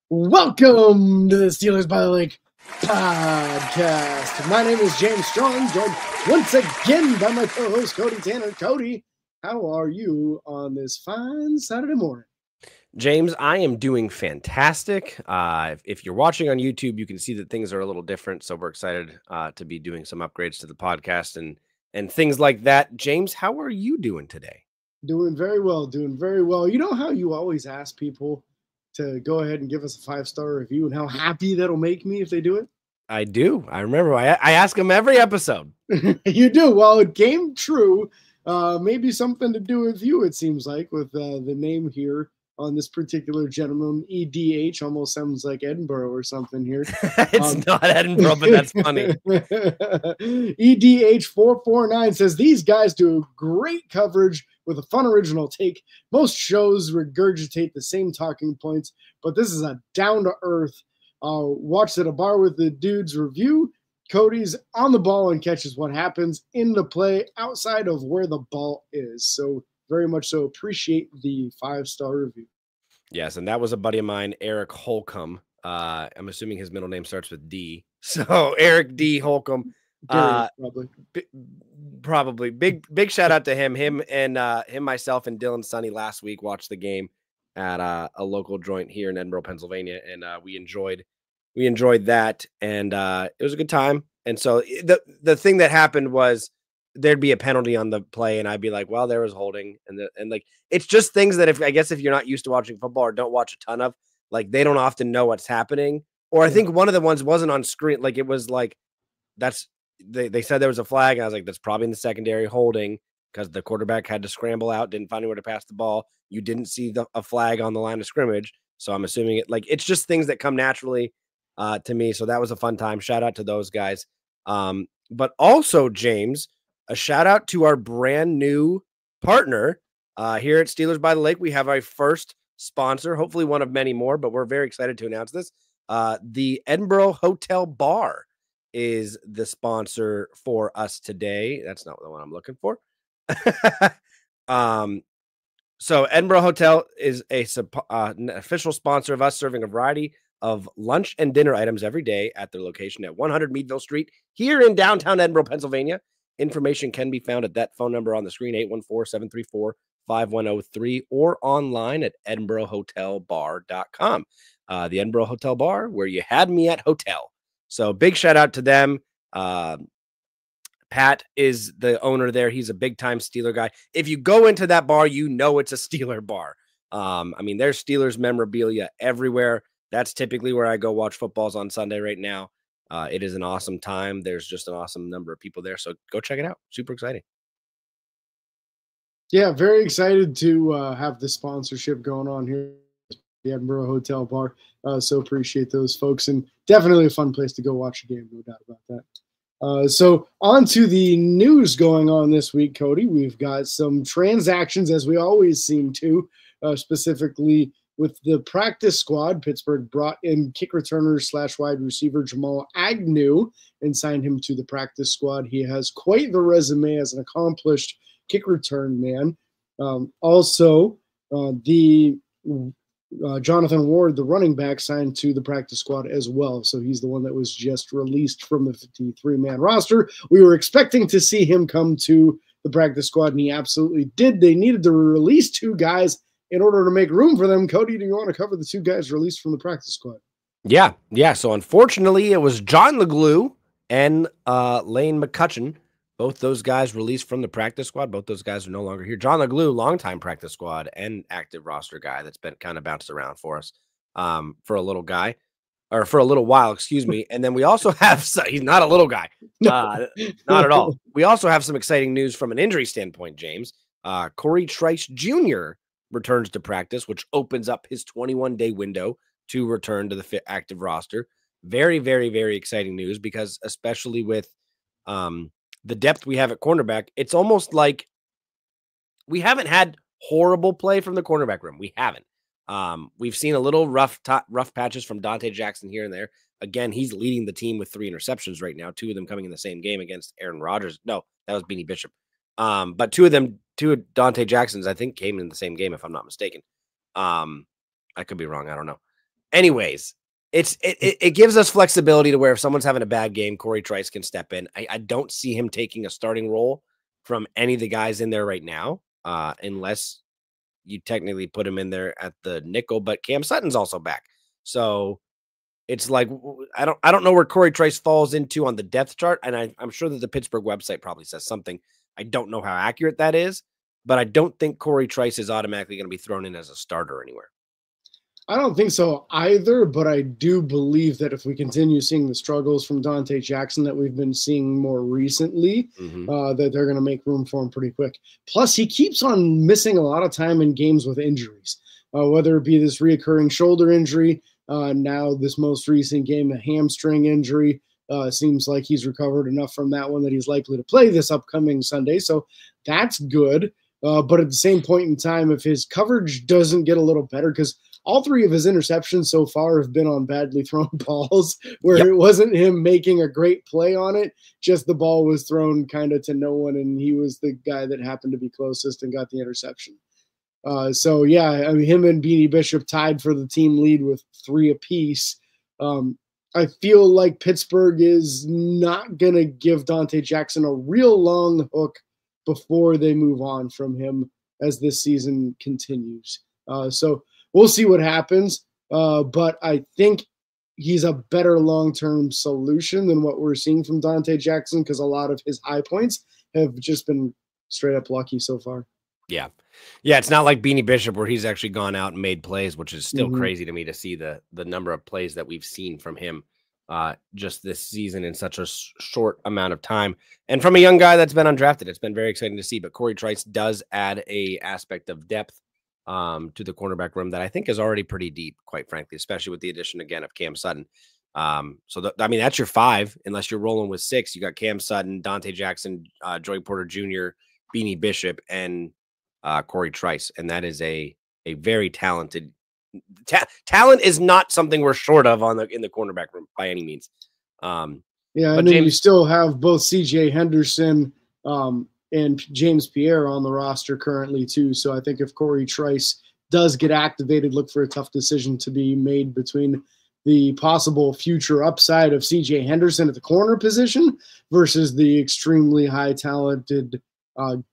Welcome to the Steelers by the Lake podcast. My name is James Strong, joined once again by my co-host Cody Tanner. Cody, how are you on this fine Saturday morning? James, I am doing fantastic. If you're watching on YouTube, you can see that things are a little different. So we're excited to be doing some upgrades to the podcast and things like that. James, how are you doing today? Doing very well, You know how you always ask people to go ahead and give us a 5-star review and how happy that'll make me if they do it? I do. I remember. I ask them every episode. You do. Well, it came true. Maybe something to do with you, it seems like, with the name here on this particular gentleman. EDH almost sounds like Edinboro or something here. It's not Edinboro, but that's funny. EDH449 says, these guys do great coverage with a fun original take. Most shows regurgitate the same talking points, but this is a down-to-earth watch at a bar with the dudes review. Cody's on the ball and catches what happens in the play outside of where the ball is. So very much so appreciate the 5-star review. Yes, and that was a buddy of mine, Eric Holcomb. I'm assuming his middle name starts with D. So Eric D. Holcomb. Probably big shout out to him myself and Dylan Sonny last week watched the game at a local joint here in Edinboro, Pennsylvania, and we enjoyed that, and it was a good time. And so the thing that happened was there'd be a penalty on the play, and I'd be like, well, there was holding, and like it's just things that if you're not used to watching football or don't watch a ton of, like they don't often know what's happening. Or I think one of the ones wasn't on screen, like it was like they said there was a flag, and I was like, that's probably in the secondary holding because the quarterback had to scramble out, didn't find anywhere to pass the ball. You didn't see a flag on the line of scrimmage, so I'm assuming it's just things that come naturally to me. So that was a fun time. Shout out to those guys. But also, James, a shout out to our brand new partner here at Steelers by the Lake. We have our first sponsor, hopefully one of many more, but we're very excited to announce this. The Edinboro Hotel Bar is the sponsor for us today. That's not the one I'm looking for. So Edinboro Hotel is an official sponsor of us, serving a variety of lunch and dinner items every day at their location at 100 Meadville Street here in downtown Edinboro, Pennsylvania. Information can be found at that phone number on the screen, 814-734-5103, or online at edinborohotelbar.com. The Edinboro Hotel Bar, where you had me at hotel. So big shout out to them. Pat is the owner there. He's a big time Steeler guy. If you go into that bar, you know it's a Steeler bar. There's Steelers memorabilia everywhere. That's typically where I go watch footballs on Sunday right now. It is an awesome time. There's just an awesome number of people there. So go check it out. Super exciting. Yeah, very excited to have the sponsorship going on here at the Edinboro Hotel Bar. So appreciate those folks, and definitely a fun place to go watch a game, no doubt about that. So on to the news going on this week, Cody. We've got some transactions, as we always seem to, specifically with the practice squad. Pittsburgh brought in kick returner / wide receiver Jamal Agnew and signed him to the practice squad. He has quite the resume as an accomplished kick return man. Jonathan Ward, the running back, signed to the practice squad as well. So he's the one that was just released from the 53-man roster. We were expecting to see him come to the practice squad, and he absolutely did. They needed to release 2 guys in order to make room for them. Cody, do you want to cover the 2 guys released from the practice squad? Yeah. So unfortunately, it was John LeGlue and Lane McCutcheon. Both those guys released from the practice squad. Both those guys are no longer here. John LeGlue, longtime practice squad and active roster guy that's been kind of bounced around for us for a little while, excuse me. And then we also have, he's not a little guy, not at all. We also have some exciting news from an injury standpoint, James. Corey Trice Jr. returns to practice, which opens up his 21-day window to return to the active roster. very, very, very exciting news because especially with the depth we have at cornerback, it's almost like we haven't had horrible play from the cornerback room. We haven't. We've seen a little rough patches from Dante Jackson here and there. Again, he's leading the team with 3 interceptions right now, 2 of them coming in the same game against Aaron Rodgers. No, that was Beanie Bishop. But 2 of Dante Jackson's, I think, came in the same game, if I'm not mistaken. I could be wrong. I don't know. Anyways, it gives us flexibility to where if someone's having a bad game, Corey Trice can step in. I don't see him taking a starting role from any of the guys in there right now, unless you technically put him in there at the nickel. But Cam Sutton's also back, so it's like I don't know where Corey Trice falls into on the depth chart, and I'm sure that the Pittsburgh website probably says something. I don't know how accurate that is, but I don't think Corey Trice is automatically going to be thrown in as a starter anywhere. I don't think so either, but I do believe that if we continue seeing the struggles from Dante Jackson that we've been seeing more recently, that they're going to make room for him pretty quick. Plus, he keeps on missing a lot of time in games with injuries, whether it be this reoccurring shoulder injury, now this most recent game, a hamstring injury. Seems like he's recovered enough from that one that he's likely to play this upcoming Sunday, so that's good. But at the same point in time, if his coverage doesn't get a little better, because all 3 of his interceptions so far have been on badly thrown balls where it wasn't him making a great play on it, just the ball was thrown kind of to no one, and he was the guy that happened to be closest and got the interception. So, yeah, I mean, him and Beanie Bishop tied for the team lead with 3 apiece. I feel like Pittsburgh is not going to give Dante Jackson a real long hook before they move on from him as this season continues. So we'll see what happens. But I think he's a better long-term solution than what we're seeing from Dante Jackson because a lot of his high points have just been straight up lucky so far. Yeah. Yeah, it's not like Beanie Bishop where he's actually gone out and made plays, which is still crazy to me to see the number of plays that we've seen from him just this season in such a short amount of time. And from a young guy that's been undrafted, it's been very exciting to see. But Corey Trice does add a aspect of depth to the cornerback room that I think is already pretty deep, quite frankly, especially with the addition, again, of Cam Sutton. So, I mean, that's your 5, unless you're rolling with 6. You got Cam Sutton, Dante Jackson, Joey Porter Jr., Beanie Bishop, and Corey Trice, and that is a very talented talent is not something we're short of in the cornerback room by any means. Yeah, and then you still have both CJ Henderson and James Pierre on the roster currently too. So I think if Corey Trice does get activated, look for a tough decision to be made between the possible future upside of CJ Henderson at the corner position versus the extremely high talented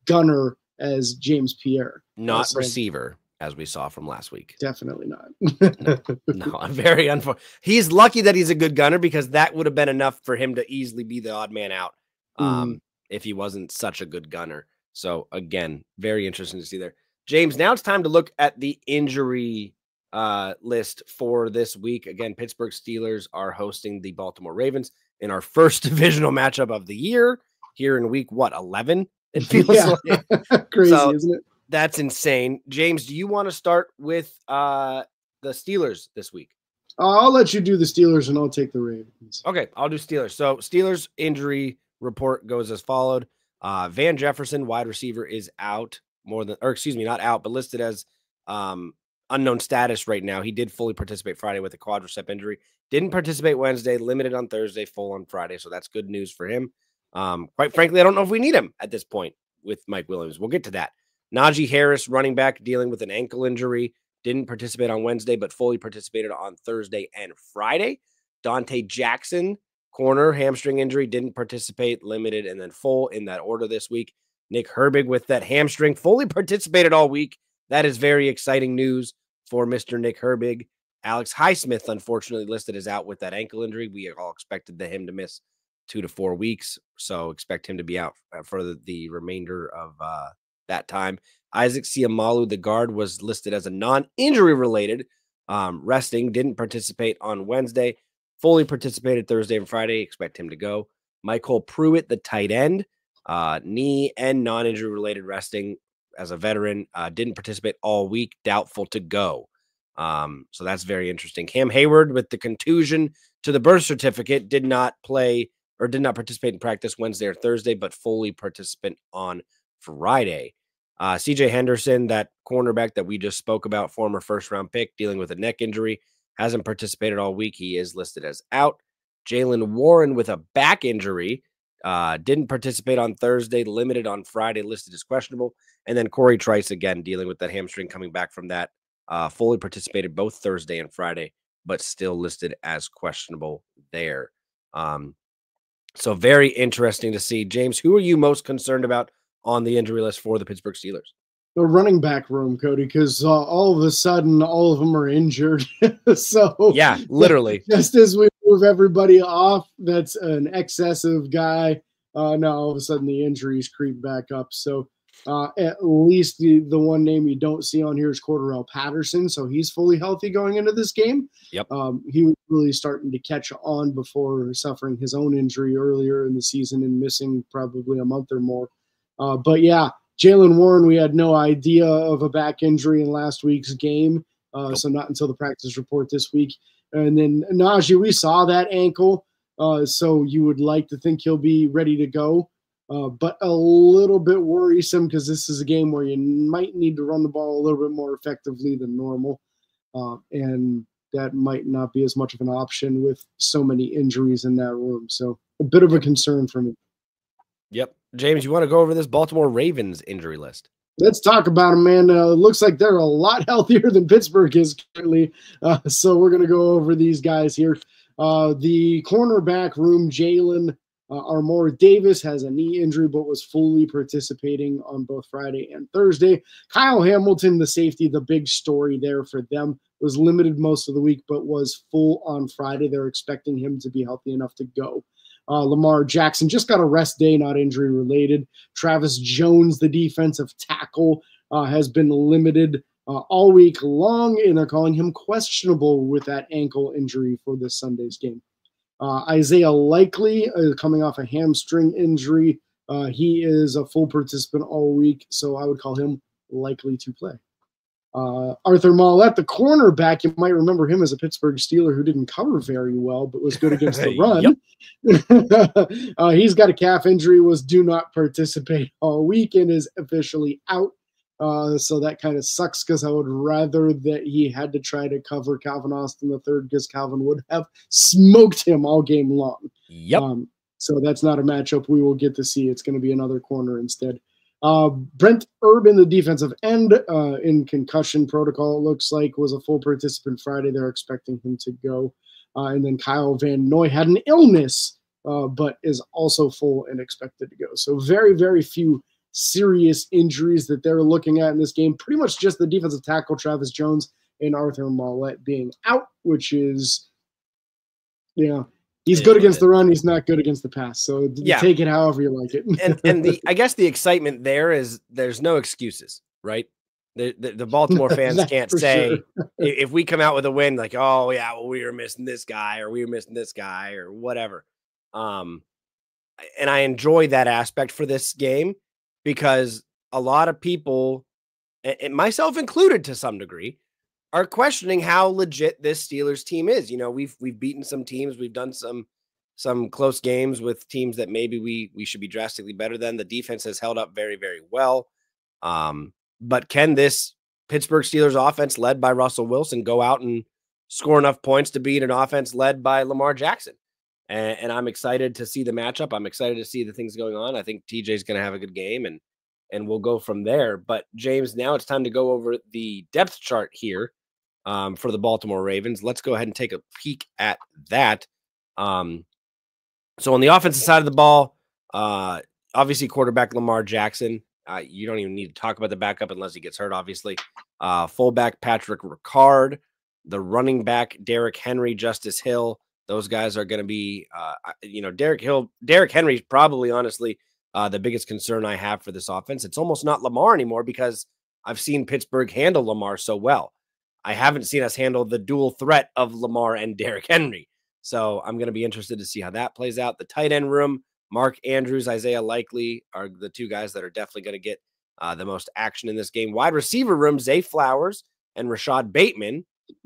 gunner as James Pierre. Not receiver, as we saw from last week. Definitely not. No, I'm very unfortunate. He's lucky that he's a good gunner because that would have been enough for him to easily be the odd man out if he wasn't such a good gunner. So, again, very interesting to see there. James, now it's time to look at the injury list for this week. Again, Pittsburgh Steelers are hosting the Baltimore Ravens in our first divisional matchup of the year here in week, 11? It feels like crazy, isn't it? That's insane. James, do you want to start with the Steelers this week? I'll let you do the Steelers and I'll take the Ravens. Okay, I'll do Steelers. So Steelers injury report goes as followed. Van Jefferson, wide receiver, is out not out, but listed as unknown status right now. He did fully participate Friday with a quadricep injury. Didn't participate Wednesday, limited on Thursday, full on Friday. So that's good news for him. Quite frankly, I don't know if we need him at this point with Mike Williams. We'll get to that. Najee Harris, running back, dealing with an ankle injury. Didn't participate on Wednesday, but fully participated on Thursday and Friday. Dante Jackson, corner, hamstring injury, didn't participate, limited, and then full in that order this week. Nick Herbig with that hamstring, fully participated all week. That is very exciting news for Mr. Nick Herbig. Alex Highsmith, unfortunately, listed as out with that ankle injury. We all expected him to miss 2 to 4 weeks, so expect him to be out for the remainder of that time. Isaac Siamalu, the guard, was listed as a non-injury related, resting, didn't participate on Wednesday, fully participated Thursday and Friday, expect him to go. Michael Pruitt, the tight end, knee and non-injury related resting as a veteran, didn't participate all week, doubtful to go. So that's very interesting. Cam Hayward, with the contusion to the birth certificate, did not play or did not participate in practice Wednesday or Thursday, but fully participant on Friday. CJ Henderson, that cornerback that we just spoke about, former first-round pick, dealing with a neck injury, hasn't participated all week. He is listed as out. Jalen Warren with a back injury, didn't participate on Thursday, limited on Friday, listed as questionable. And then Corey Trice, again, dealing with that hamstring, coming back from that, fully participated both Thursday and Friday, but still listed as questionable there. So very interesting to see. James, who are you most concerned about on the injury list for the Pittsburgh Steelers? The running back room, Cody, because all of a sudden all of them are injured. So yeah, literally, just as we move everybody off, that's an excessive guy. Now all of a sudden the injuries creep back up. So at least the one name you don't see on here is Cordarrelle Patterson. So he's fully healthy going into this game. Yep. He was really starting to catch on before suffering his own injury earlier in the season and missing probably a month or more. But yeah, Jalen Warren, we had no idea of a back injury in last week's game. So not until the practice report this week. And then Najee, we saw that ankle. So you would like to think he'll be ready to go. But a little bit worrisome because this is a game where you might need to run the ball a little bit more effectively than normal. And that might not be as much of an option with so many injuries in that room. So a bit of a concern for me. Yep. James, you want to go over this Baltimore Ravens injury list? Let's talk about them, man. It looks like they're a lot healthier than Pittsburgh is currently. So we're going to go over these guys here. The cornerback room, Jalen Armour Davis has a knee injury, but was fully participating on both Friday and Thursday. Kyle Hamilton, the safety, the big story there for them, was limited most of the week, but was full on Friday. They're expecting him to be healthy enough to go. Lamar Jackson just got a rest day, not injury related. Travis Jones, the defensive tackle, has been limited all week long, and they're calling him questionable with that ankle injury for this Sunday's game. Isaiah Likely, coming off a hamstring injury, he is a full participant all week, so I would call him likely to play. Arthur Mollett, the cornerback, you might remember him as a Pittsburgh Steeler who didn't cover very well, but was good against the run. He's got a calf injury, do not participate all week, and is officially out. So that kind of sucks because I would rather that he had to try to cover Calvin Austin III because Calvin would have smoked him all game long. Yep. So that's not a matchup we will get to see. It's going to be another corner instead. Brent Urban, the defensive end, in concussion protocol, it looks like, was a full participant Friday. They're expecting him to go. And then Kyle Van Noy had an illness, but is also full and expected to go. So very, very few serious injuries that they're looking at in this game. Pretty much just the defensive tackle, Travis Jones, and Arthur Mollett being out, which is, he's good against the run. He's not good against the pass. So take it however you like it. and I guess the excitement there is there's no excuses, right? The Baltimore fans can't say if we come out with a win, like, oh yeah, well, we were missing this guy or we were missing this guy or whatever. And I enjoy that aspect for this game because a lot of people, and myself included to some degree, are questioning how legit this Steelers team is. We've beaten some teams. We've done some close games with teams that maybe we should be drastically better than. The defense has held up very, very well. But can this Pittsburgh Steelers offense led by Russell Wilson go out and score enough points to beat an offense led by Lamar Jackson? And I'm excited to see the matchup. I'm excited to see the things going on. I think TJ's going to have a good game, and we'll go from there. But James, now it's time to go over the depth chart here for the Baltimore Ravens. Let's go ahead and take a peek at that. So on the offensive side of the ball, obviously quarterback Lamar Jackson. You don't even need to talk about the backup unless he gets hurt, obviously. Fullback Patrick Ricard, the running back Derrick Henry, Justice Hill. Those guys are going to be, Derrick Henry is probably, honestly, the biggest concern I have for this offense. It's almost not Lamar anymore because I've seen Pittsburgh handle Lamar so well. I haven't seen us handle the dual threat of Lamar and Derrick Henry. So I'm going to be interested to see how that plays out. The tight end room, Mark Andrews, Isaiah Likely are the two guys that are definitely going to get the most action in this game. Wide receiver room, Zay Flowers and Rashad Bateman.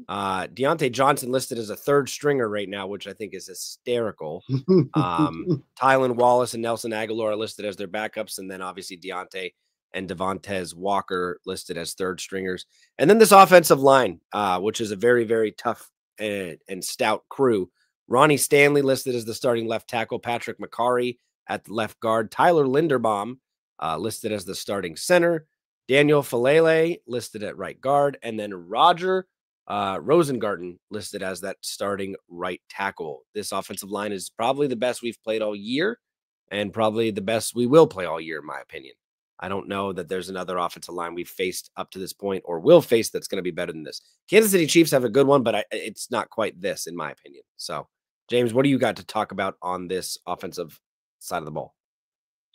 Deontay Johnson listed as a third stringer right now, which I think is hysterical. Tylan Wallace and Nelson Aguilar are listed as their backups, and then obviously Deontay and Devontae Walker listed as third stringers. And then this offensive line, which is a very, very tough and stout crew. Ronnie Stanley listed as the starting left tackle, Patrick McCarry at the left guard, Tyler Linderbaum listed as the starting center, Daniel Falele listed at right guard, and then Roger Rosengarten listed as that starting right tackle. This offensive line is probably the best we've played all year and probably the best we will play all year, in my opinion. I don't know that there's another offensive line we've faced up to this point or will face that's going to be better than this. Kansas City Chiefs have a good one, but it's not quite this, in my opinion. So, James, what do you got to talk about on this offensive side of the ball?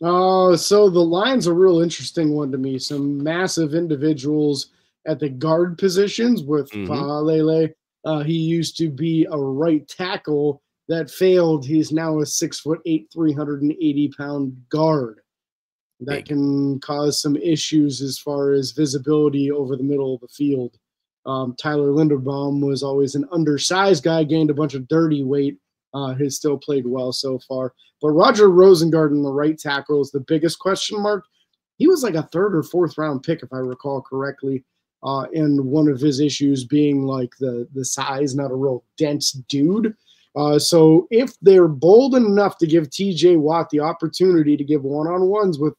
So the line's a real interesting one to me. Some massive individuals at the guard positions with Falele. He used to be a right tackle that failed. He's now a 6'8", 380-pound guard. That can cause some issues as far as visibility over the middle of the field. Tyler Linderbaum was always an undersized guy, gained a bunch of dirty weight. Has still played well so far. But Roger Rosengarten, the right tackle, is the biggest question mark. He was like a third or fourth round pick, if I recall correctly. And one of his issues being like the size, not a real dense dude. So if they're bold enough to give TJ Watt the opportunity to give one-on-ones with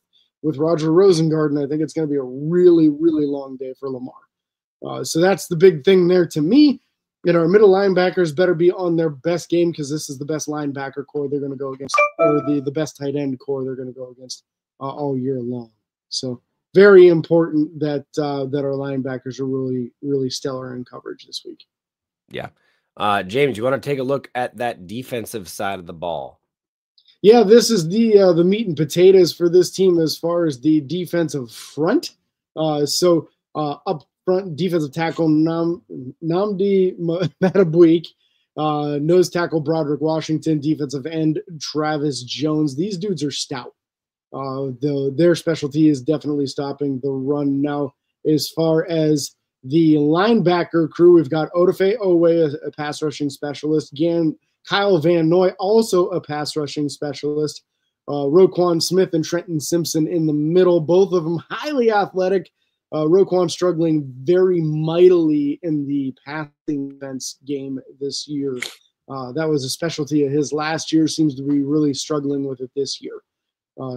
Roger Rosengarten, I think it's going to be a really, really long day for Lamar. So that's the big thing there to me. Our middle linebackers better be on their best game because this is the best linebacker core they're going to go against, or the best tight end core they're going to go against all year long. So very important that our linebackers are really, really stellar in coverage this week. Yeah. James, you want to take a look at that defensive side of the ball? Yeah, this is the meat and potatoes for this team as far as the defensive front. So up front, defensive tackle Nnamdi Matabuik, nose tackle Broderick Washington, defensive end Travis Jones. These dudes are stout. Their specialty is definitely stopping the run. Now, as far as the linebacker crew, we've got Odafe Owe, a pass rushing specialist. Kyle Van Noy, also a pass rushing specialist. Roquan Smith and Trenton Simpson in the middle, both of them highly athletic. Roquan struggling very mightily in the passing defense game this year. That was a specialty of his last year, seems to be really struggling with it this year.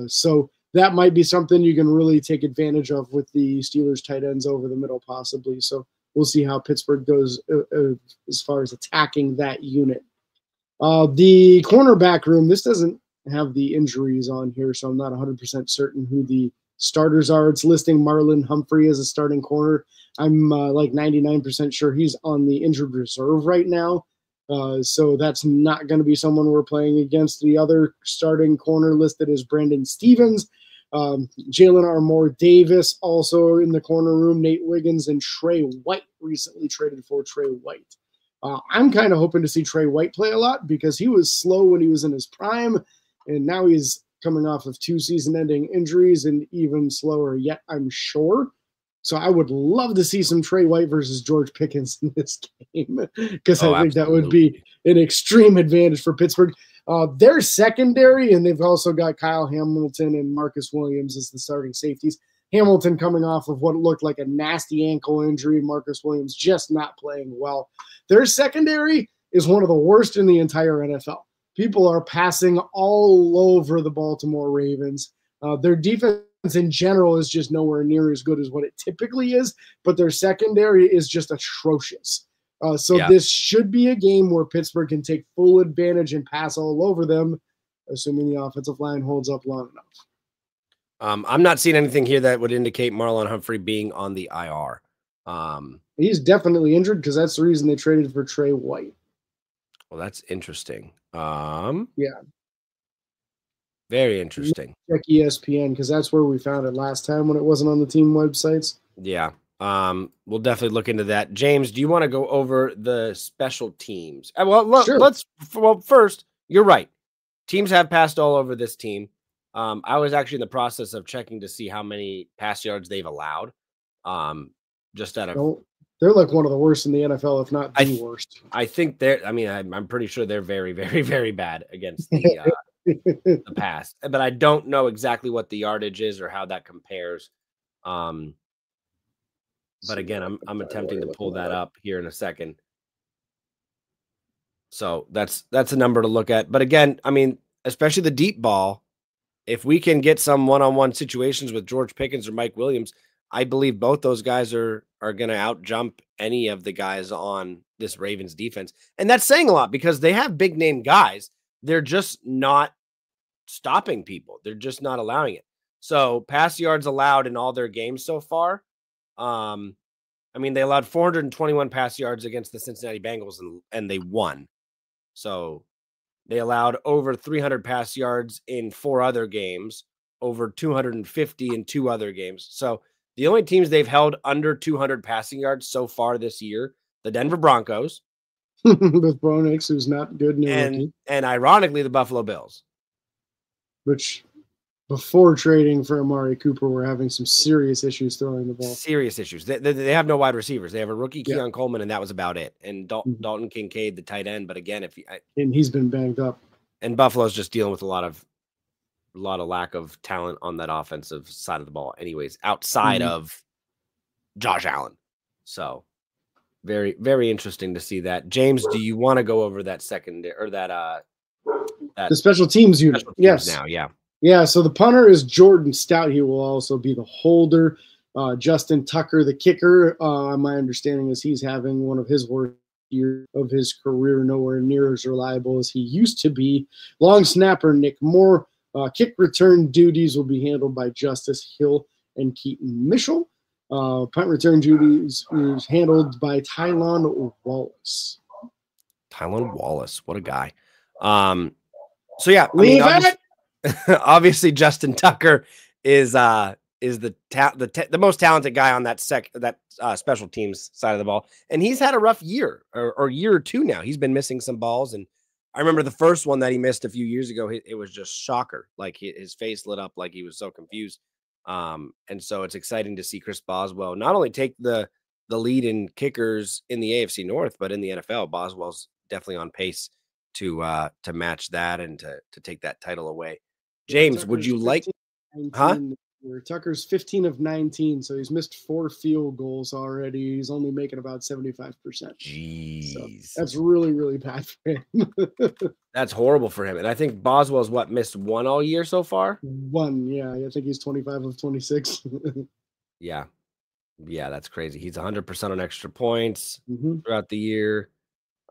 So that might be something you can really take advantage of with the Steelers tight ends over the middle possibly. So we'll see how Pittsburgh goes as far as attacking that unit. The cornerback room, this doesn't have the injuries on here, so I'm not 100% certain who the starters are. It's listing Marlon Humphrey as a starting corner. I'm like 99% sure he's on the injured reserve right now. So that's not going to be someone we're playing against. The other starting corner listed is Brandon Stevens, Jalen Armour Davis, also in the corner room, Nate Wiggins, and Trey White, recently traded for Trey White. I'm kind of hoping to see Trey White play a lot because he was slow when he was in his prime, and now he's coming off of 2 season-ending injuries and even slower yet, I'm sure. So I would love to see some Trey White versus George Pickens in this game because I think that would be an extreme advantage for Pittsburgh. They're secondary, and they've also got Kyle Hamilton and Marcus Williams as the starting safeties. Hamilton coming off of what looked like a nasty ankle injury. Marcus Williams just not playing well. Their secondary is one of the worst in the entire NFL. People are passing all over the Baltimore Ravens. Their defense in general is just nowhere near as good as what it typically is, but their secondary is just atrocious. This should be a game where Pittsburgh can take full advantage and pass all over them, assuming the offensive line holds up long enough. I'm not seeing anything here that would indicate Marlon Humphrey being on the IR. He's definitely injured because that's the reason they traded for Trey White. Well, that's interesting. Yeah. Very interesting. Check ESPN because that's where we found it last time when it wasn't on the team websites. Yeah. We'll definitely look into that. James, do you want to go over the special teams? Sure. First, you're right. Teams have passed all over this team. I was actually in the process of checking to see how many pass yards they've allowed. Just out of They're like one of the worst in the NFL, if not the worst. I think they're. I mean, I'm pretty sure they're very, very, very bad against the pass, but I don't know exactly what the yardage is or how that compares. But again, I'm attempting to pull that up here in a second. So that's a number to look at. But again, I mean, especially the deep ball, if we can get some one-on-one situations with George Pickens or Mike Williams, I believe both those guys are going to out jump any of the guys on this Ravens defense. And that's saying a lot because they have big name guys. They're just not stopping people. They're just not allowing it. So pass yards allowed in all their games so far. I mean, they allowed 421 pass yards against the Cincinnati Bengals and they won. So they allowed over 300 pass yards in 4 other games, over 250 in 2 other games. So the only teams they've held under 200 passing yards so far this year, the Denver Broncos. With Bo Nix, who's not good. And ironically, the Buffalo Bills. Which, before trading for Amari Cooper, were having some serious issues throwing the ball. Serious issues. They have no wide receivers. They have a rookie, Keon Coleman, and that was about it. And Dalton Kincaid, the tight end. But again, and he's been banged up. And Buffalo's just dealing with a lot of lack of talent on that offensive side of the ball, anyways, outside of Josh Allen. So very, very interesting to see that. James, do you want to go over that second or that the special teams unit? Yes. Now, yeah. Yeah, so the punter is Jordan Stout. He will also be the holder. Justin Tucker, the kicker. My understanding is he's having one of his worst years of his career, nowhere near as reliable as he used to be. Long snapper Nick Moore. Kick return duties will be handled by Justice Hill and Keaton Mitchell. Punt return duties is handled by Tylon Wallace. Tylon Wallace, what a guy. So yeah, I mean, obviously Justin Tucker is the most talented guy on that special teams side of the ball, and he's had a rough year or year or two now. He's been missing some balls, and I remember the first one that he missed a few years ago. It was just shocker, like his face lit up, like he was so confused. And so it's exciting to see Chris Boswell not only take the lead in kickers in the AFC North, but in the NFL. Boswell's definitely on pace to match that and to take that title away. James, Tucker's would you like? Tucker's 15 of 19, so he's missed 4 field goals already. He's only making about 75%. Jeez, so that's really, really bad for him. That's horrible for him. And I think Boswell's missed 1 all year so far. 1, yeah. I think he's 25 of 26. Yeah, that's crazy. He's 100% on extra points throughout the year.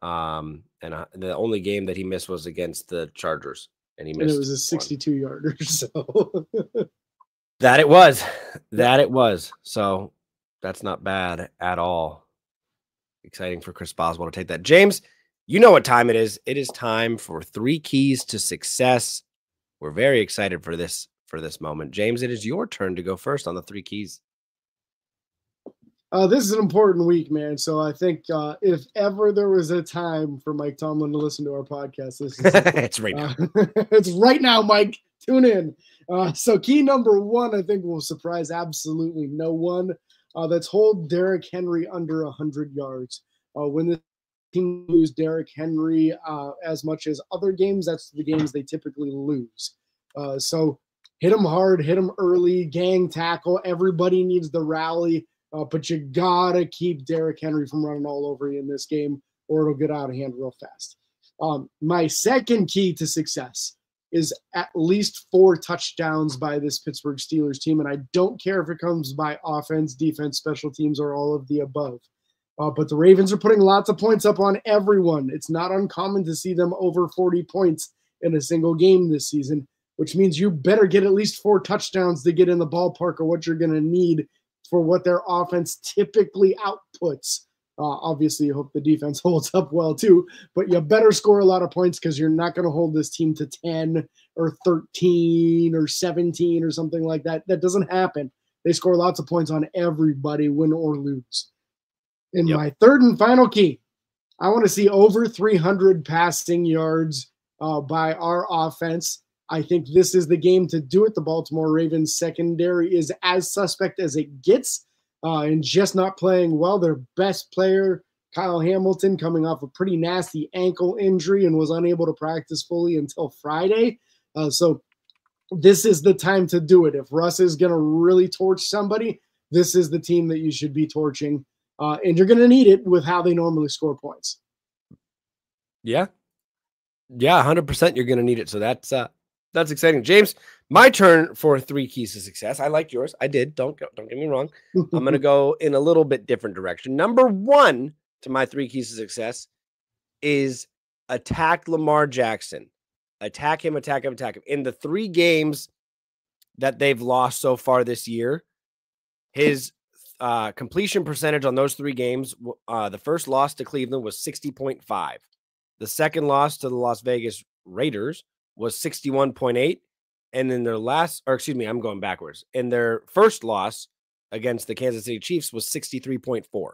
And the only game that he missed was against the Chargers. And it was a 62-yarder. So that it was. So that's not bad at all. Exciting for Chris Boswell to take that. James, you know what time it is. It is time for 3 keys to success. We're very excited for this moment. James, it is your turn to go first on the 3 keys. This is an important week, man. So I think if ever there was a time for Mike Tomlin to listen to our podcast, this is it's right now. It's right now, Mike. Tune in. So key number 1, I think, will surprise absolutely no one. That's hold Derrick Henry under 100 yards. When the team lose Derrick Henry as much as other games, that's the games they typically lose. So hit him hard, hit him early, gang tackle. Everybody needs the rally. But you gotta keep Derrick Henry from running all over you in this game, or it'll get out of hand real fast. My second key to success is at least 4 touchdowns by this Pittsburgh Steelers team, and I don't care if it comes by offense, defense, special teams, or all of the above. But the Ravens are putting lots of points up on everyone. It's not uncommon to see them over 40 points in a single game this season, which means you better get at least 4 touchdowns to get in the ballpark of what you're going to need for what their offense typically outputs. Obviously, you hope the defense holds up well too, but you better score a lot of points because you're not going to hold this team to 10 or 13 or 17 or something like that. That doesn't happen. They score lots of points on everybody, win or lose. In my third and final key, I want to see over 300 passing yards by our offense. I think this is the game to do it. The Baltimore Ravens secondary is as suspect as it gets. and just not playing well. Their best player, Kyle Hamilton, coming off a pretty nasty ankle injury and was unable to practice fully until Friday. So this is the time to do it. If Russ is going to really torch somebody, this is the team that you should be torching. And you're going to need it with how they normally score points. Yeah. Yeah, 100% you're going to need it. So that's exciting. James, my turn for 3 keys to success. I liked yours. I did. Don't get me wrong. I'm going to go in a little bit different direction. Number 1 to my 3 keys to success is attack Lamar Jackson. Attack him. In the 3 games that they've lost so far this year, his completion percentage on those 3 games, the first loss to Cleveland was 60.5. The second loss to the Las Vegas Raiders was 61.8. And then I'm going backwards. And their first loss against the Kansas City Chiefs was 63.4.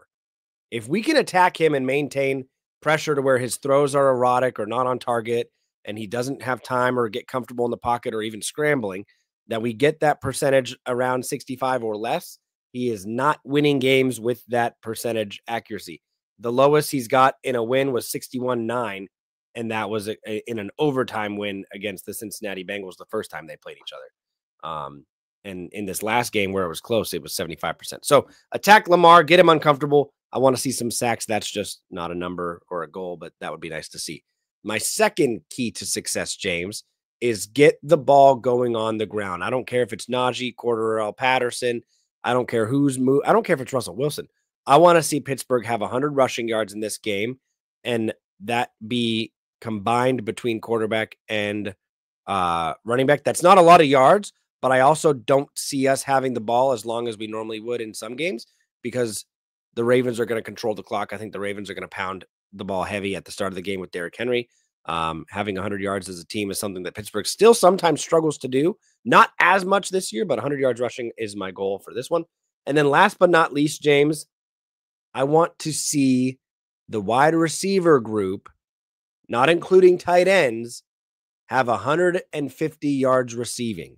If we can attack him and maintain pressure to where his throws are erratic or not on target, and he doesn't have time or get comfortable in the pocket or even scrambling, that we get that percentage around 65 or less, he is not winning games with that percentage accuracy. The lowest he's got in a win was 61.9, and that was in an overtime win against the Cincinnati Bengals the first time they played each other. And in this last game where it was close, it was 75%. So attack Lamar, get him uncomfortable. I want to see some sacks. That's just not a number or a goal, but that would be nice to see. My second key to success, James, is get the ball going on the ground. I don't care if it's Najee, Cordarrelle Patterson. I don't care I don't care if it's Russell Wilson. I want to see Pittsburgh have 100 rushing yards in this game, and that be combined between quarterback and running back. That's not a lot of yards, but I also don't see us having the ball as long as we normally would in some games because the Ravens are going to control the clock. I think the Ravens are going to pound the ball heavy at the start of the game with Derrick Henry. Having 100 yards as a team is something that Pittsburgh still sometimes struggles to do. Not as much this year, but 100 yards rushing is my goal for this one. And then last but not least, James, I want to see the wide receiver group, not including tight ends, have 150 yards receiving.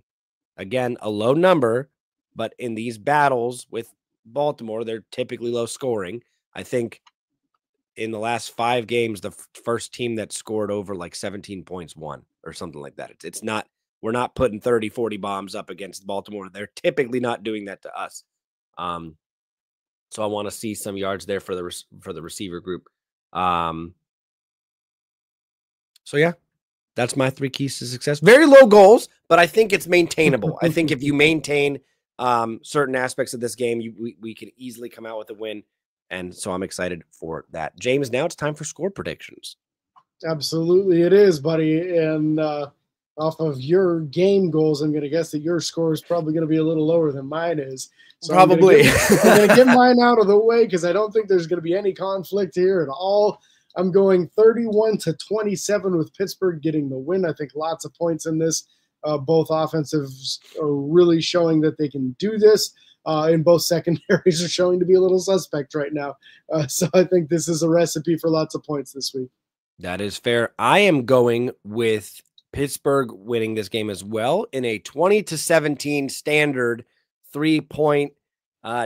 Again, a low number, but in these battles with Baltimore, they're typically low scoring. I think in the last 5 games, the first team that scored over like 17 points won or something like that. It's not, we're not putting 30, 40 bombs up against Baltimore. They're typically not doing that to us. So I want to see some yards there for the receiver group. So yeah, that's my 3 keys to success. Very low goals, but I think it's maintainable. I think if you maintain certain aspects of this game, we can easily come out with a win. And so I'm excited for that. James, now it's time for score predictions. Absolutely it is, buddy. And off of your game goals, I'm going to guess that your score is probably going to be a little lower than mine is. So probably. I'm going to get mine out of the way because I don't think there's going to be any conflict here at all. I'm going 31-27 with Pittsburgh getting the win. I think lots of points in this. Both offensives are really showing that they can do this. And both secondaries are showing to be a little suspect right now. So I think this is a recipe for lots of points this week. That is fair. I am going with Pittsburgh winning this game as well in a 20-17 standard 3-point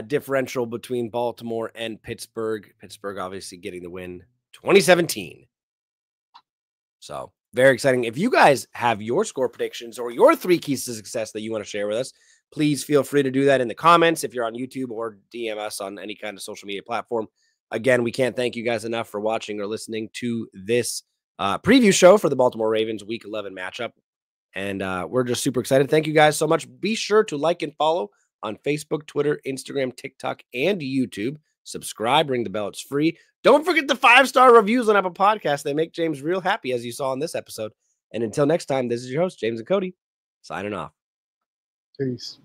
differential between Baltimore and Pittsburgh. Pittsburgh obviously getting the win 2017. So very exciting. If you guys have your score predictions or your 3 keys to success that you want to share with us, please feel free to do that in the comments if you're on YouTube or DM us on any kind of social media platform. Again, we can't thank you guys enough for watching or listening to this preview show for the Baltimore Ravens Week 11 matchup. And we're just super excited. Thank you guys so much. Be sure to like and follow on Facebook, Twitter, Instagram, TikTok, and YouTube. Subscribe, ring the bell. It's free. Don't forget the 5-star reviews on Apple Podcasts. They make James real happy, as you saw in this episode. And until next time, this is your host, James and Cody, signing off. Peace.